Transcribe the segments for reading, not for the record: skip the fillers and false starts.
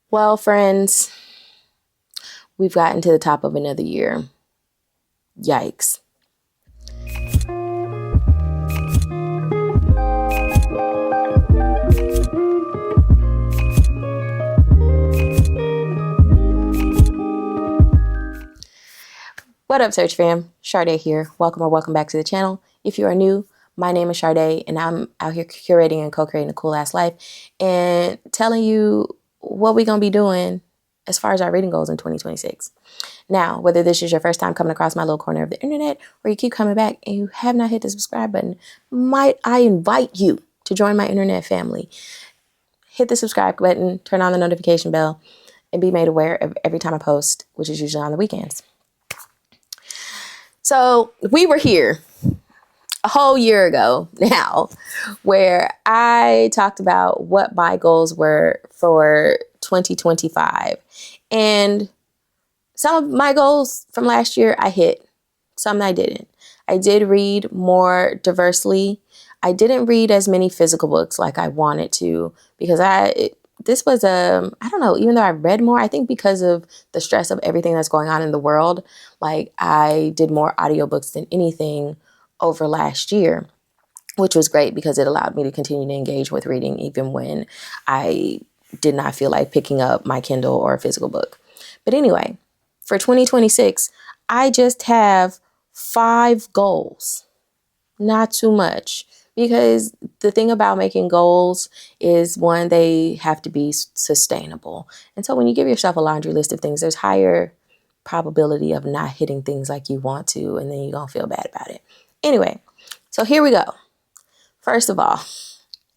Well, friends, we've gotten to the top of another year. Yikes. What up, Search fam? Sharde here. Welcome back to the channel. If you are new, my name is Sharde, and I'm out here curating and co-creating a cool ass life and telling you what we're going to be doing as far as our reading goals in 2026. Now, whether this is your first time coming across my little corner of the internet or you keep coming back and you have not hit the subscribe button, might I invite you to join my internet family. Hit the subscribe button, turn on the notification bell, and be made aware of every time I post, which is usually on the weekends. So we were here a whole year ago now where I talked about what my goals were for 2025. And some of my goals from last year I hit, some I didn't. I did read more diversely. I didn't read as many physical books like I wanted to because this was I don't know, even though I read more, I think because of the stress of everything that's going on in the world, like I did more audiobooks than anything over last year, which was great because it allowed me to continue to engage with reading even when I did not feel like picking up my Kindle or a physical book. But anyway, for 2026, I just have 5 goals, not too much. Because the thing about making goals is, one, they have to be sustainable. And so when you give yourself a laundry list of things, there's higher probability of not hitting things like you want to, and then you're going to feel bad about it. Anyway, so here we go. First of all,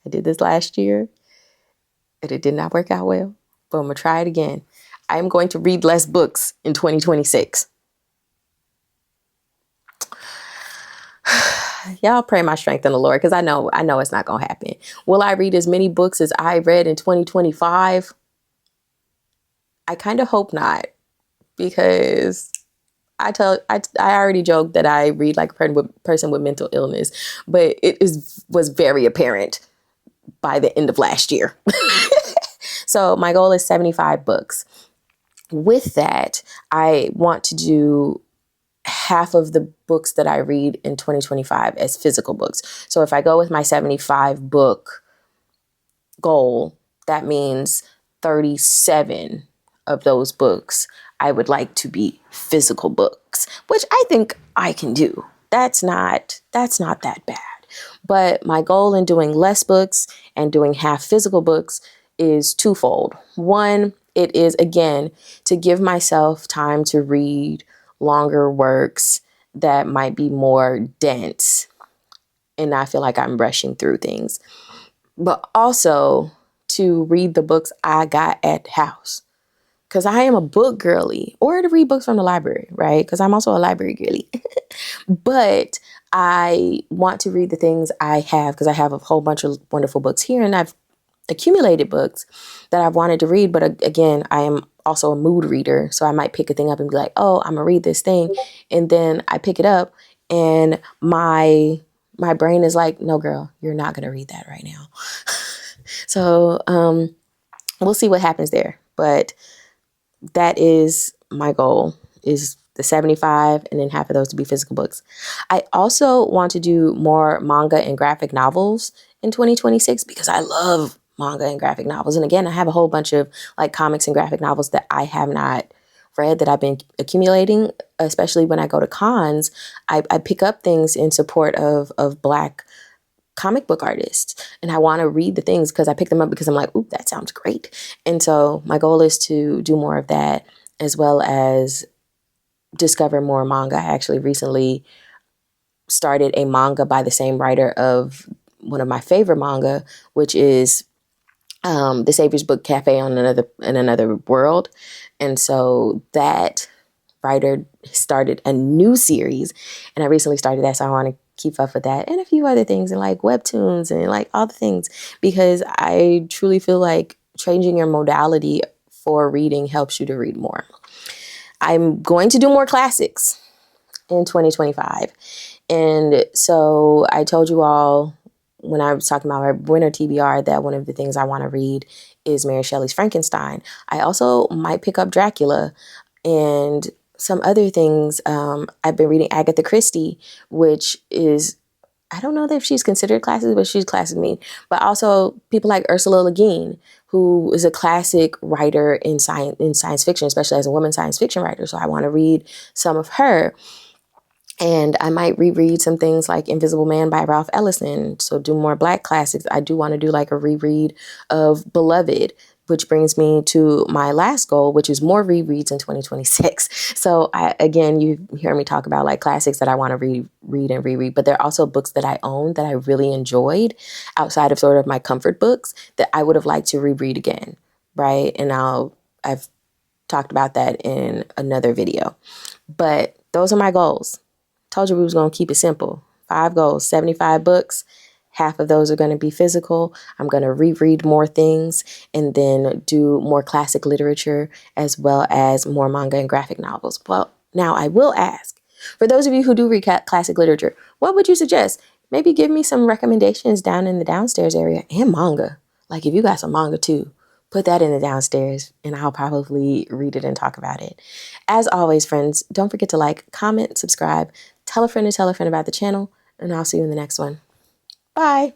I did this last year, and it did not work out well, but I'm going to try it again. I'm going to read less books in 2026. Y'all pray my strength in the Lord, because I know it's not going to happen. Will I read as many books as I read in 2025? I kind of hope not, because I already joked that I read like a person with mental illness, but was very apparent by the end of last year. So my goal is 75 books. With that, I want to do half of the books that I read in 2025 as physical books. So if I go with my 75 book goal, that means 37 of those books I would like to be physical books, which I think I can do. That's not that bad. But my goal in doing less books and doing half physical books is twofold. One, it is, again, to give myself time to read longer works that might be more dense and not feel like I'm rushing through things. But also to read the books I got at the house, because I am a book girly, or to read books from the library, right? Because I'm also a library girly. But I want to read the things I have, because I have a whole bunch of wonderful books here, and I've accumulated books that I've wanted to read. But again, I am also a mood reader. So I might pick a thing up and be like, oh, I'm gonna read this thing. And then I pick it up and my brain is like, no, girl, you're not gonna read that right now. So we'll see what happens there. But that is my goal, is the 75 and then half of those to be physical books. I also want to do more manga and graphic novels in 2026 because I love manga and graphic novels. And again, I have a whole bunch of like comics and graphic novels that I have not read that I've been accumulating, especially when I go to cons. I pick up things in support of Black comic book artists, and I want to read the things because I pick them up because I'm like, ooh, that sounds great. And so my goal is to do more of that, as well as discover more manga. I actually recently started a manga by the same writer of one of my favorite manga, which is The Savior's Book Cafe in Another World. And so that writer started a new series, and I recently started that, so I want to keep up with that and a few other things, and like webtoons and like all the things, because I truly feel like changing your modality for reading helps you to read more. I'm going to do more classics in 2025. And so I told you all when I was talking about my winter TBR that one of the things I want to read is Mary Shelley's Frankenstein. I also might pick up Dracula and some other things. I've been reading Agatha Christie, which is, I don't know if she's considered classic, but she's classic to me. But also people like Ursula Le Guin, who is a classic writer in science fiction, especially as a woman science fiction writer. So I want to read some of her. And I might reread some things like Invisible Man by Ralph Ellison. So do more Black classics. I do want to do like a reread of Beloved, which brings me to my last goal, which is more rereads in 2026. So again, you hear me talk about like classics that I want to read and reread, but there are also books that I own that I really enjoyed outside of sort of my comfort books that I would have liked to reread again, right? And I've talked about that in another video. But those are my goals. Told you we was going to keep it simple. 5 goals, 75 books. Half of those are going to be physical. I'm going to reread more things and then do more classic literature as well as more manga and graphic novels. Well, now I will ask, for those of you who do read classic literature, what would you suggest? Maybe give me some recommendations down in the downstairs area and manga. Like if you got some manga too, put that in the downstairs and I'll probably read it and talk about it. As always, friends, don't forget to like, comment, subscribe, tell a friend to tell a friend about the channel, and I'll see you in the next one. Bye.